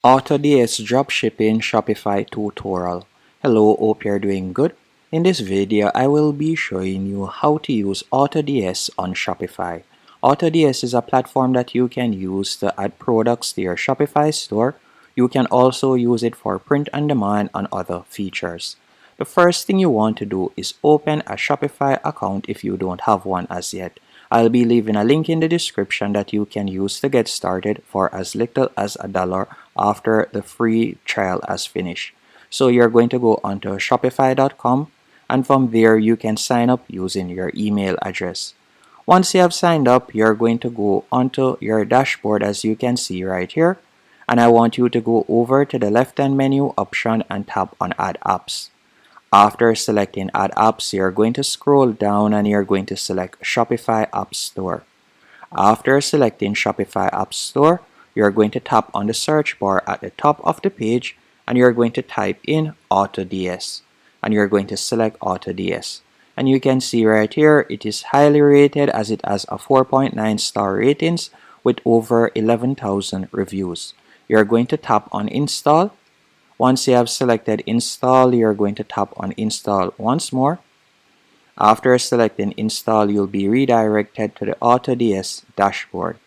Autods Dropshipping Shopify tutorial. Hello, hope you're doing good. In this video, I will be showing you how to use Autods on Shopify. Autods is a platform that you can use to add products to your Shopify store. You can also use it for print on demand and other features. The first thing you want to do is open a Shopify account if you don't have one as yet. I'll be leaving a link in the description that you can use to get started for as little as $1 after the free trial has finished. So you're going to go onto shopify.com, and from there you can sign up using your email address. Once you have signed up, you're going to go onto your dashboard as you can see right here, and I want you to go over to the left hand menu option and tap on Add Apps. After selecting Add Apps, you're going to scroll down and you're going to select Shopify App Store. After selecting Shopify App Store, you're going to tap on the search bar at the top of the page and you're going to type in Autods and you're going to select Autods. And you can see right here it is highly rated as it has a 4.9 star ratings with over 11,000 reviews. You're going to tap on Install. Once you have selected Install, you're going to tap on Install once more. After selecting Install, you'll be redirected to the Autods dashboard.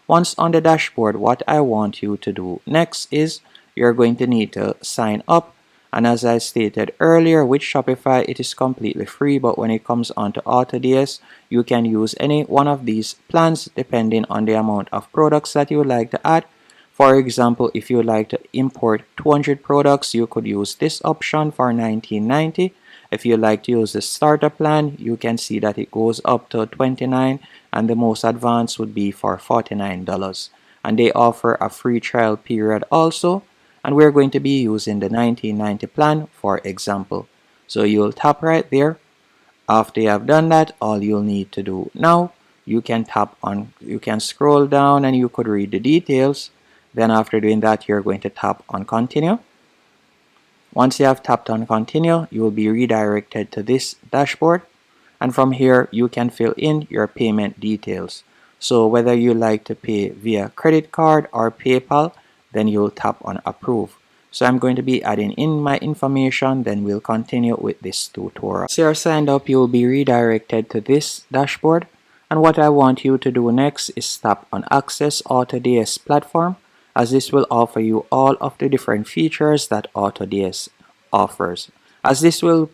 Once on the dashboard, what I want you to do next is you're going to need to sign up. And as I stated earlier, with Shopify, it is completely free. But when it comes onto Autods, you can use any one of these plans depending on the amount of products that you would like to add. For example, if you would like to import 200 products, you could use this option for $19.90. If you like to use the starter plan, you can see that it goes up to $29 and the most advanced would be for $49. And they offer a free trial period also. And we're going to be using the $19.90 plan for example. So you'll tap right there. After you have done that, all you'll need to do now, you can scroll down and you could read the details. Then after doing that, you're going to tap on Continue. Once you have tapped on Continue, you will be redirected to this dashboard. And from here, you can fill in your payment details. So whether you like to pay via credit card or PayPal, then you'll tap on Approve. So I'm going to be adding in my information, then we'll continue with this tutorial. Once you're signed up, you'll be redirected to this dashboard. And what I want you to do next is tap on Access Autods Platform, as this will offer you all of the different features that Autods offers. As this will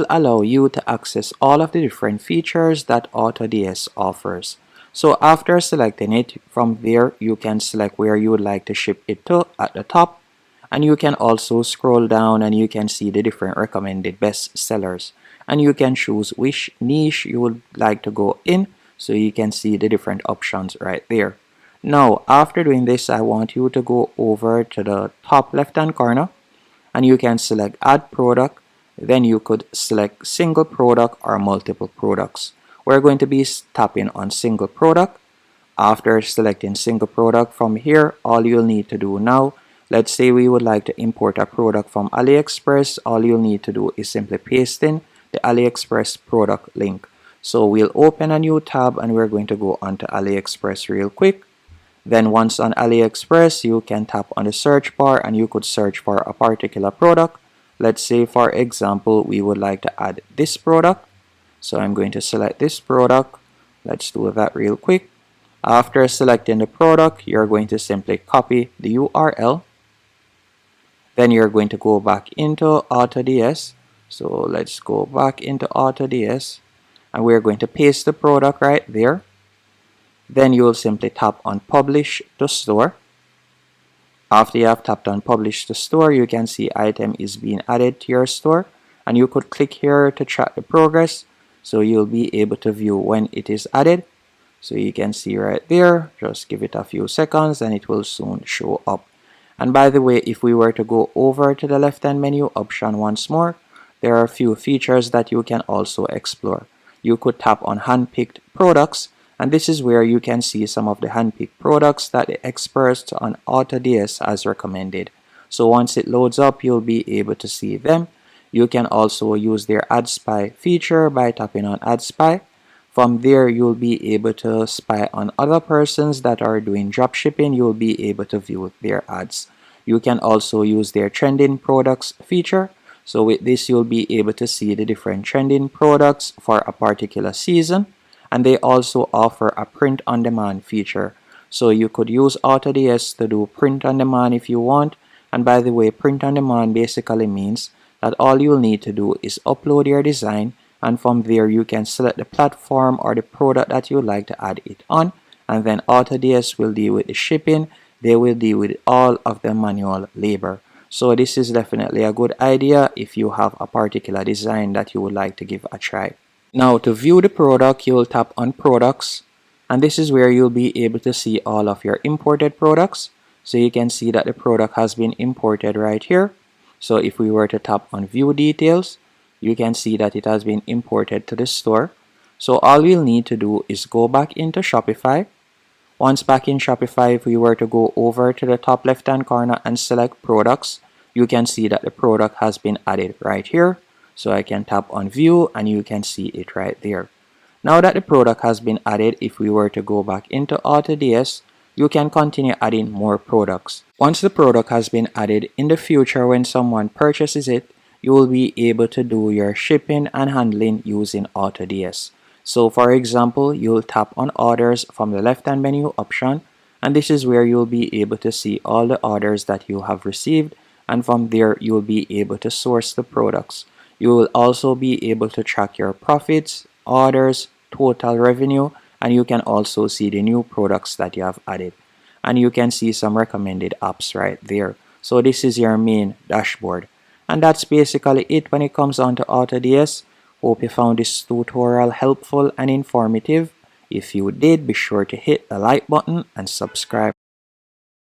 allow you to access all of the different features that Autods offers. So after selecting it, from there you can select where you would like to ship it to at the top, and you can also scroll down and you can see the different recommended best sellers, and you can choose which niche you would like to go in, so you can see the different options right there. Now after doing this, I want you to go over to the top left hand corner and you can select Add Product. Then you could select single product or multiple products. We're going to be tapping on single product. After selecting single product, from here all you'll need to do now, let's say we would like to import a product from AliExpress, all you'll need to do is simply paste in the AliExpress product link. So we'll open a new tab and we're going to go onto AliExpress real quick. Then once on AliExpress, you can tap on the search bar and you could search for a particular product. Let's say for example we would like to add this product. So I'm going to select this product. Let's do that real quick. After selecting the product, you're going to simply copy the URL. Then you're going to go back into Autods. So let's go back into Autods and we're going to paste the product right there. Then you will simply tap on Publish to Store. After you have tapped on Publish to Store, you can see item is being added to your store, and you could click here to track the progress, so you'll be able to view when it is added. So you can see right there, just give it a few seconds and it will soon show up. And by the way, if we were to go over to the left hand menu option once more, there are a few features that you can also explore. You could tap on Handpicked Products, and this is where you can see some of the handpicked products that the experts on Autods has recommended. So once it loads up, you'll be able to see them. You can also use their Ad Spy feature by tapping on Ad Spy. From there, you'll be able to spy on other persons that are doing drop shipping. You'll be able to view their ads. You can also use their trending products feature. So with this, you'll be able to see the different trending products for a particular season. And they also offer a print on demand feature. So you could use Autods to do print on demand if you want. And by the way, print on demand basically means that all you'll need to do is upload your design, and from there you can select the platform or the product that you would like to add it on, and then Autods will deal with the shipping. They will deal with all of the manual labor. So this is definitely a good idea if you have a particular design that you would like to give a try. Now to view the product, you'll tap on products, and this is where you'll be able to see all of your imported products. So you can see that the product has been imported right here. So if we were to tap on view details, you can see that it has been imported to the store. So all we'll need to do is go back into Shopify. Once back in Shopify, if we were to go over to the top left hand corner and select products, you can see that the product has been added right here. So I can tap on view and you can see it right there. Now that the product has been added, if we were to go back into Autods, you can continue adding more products. Once the product has been added, in the future when someone purchases it, you will be able to do your shipping and handling using Autods. So for example, you'll tap on orders from the left hand menu option, and this is where you'll be able to see all the orders that you have received, and from there you'll be able to source the products. You will also be able to track your profits, orders, total revenue, and you can also see the new products that you have added. And you can see some recommended apps right there. So this is your main dashboard. And that's basically it when it comes on to Autods. Hope you found this tutorial helpful and informative. If you did, be sure to hit the like button and subscribe.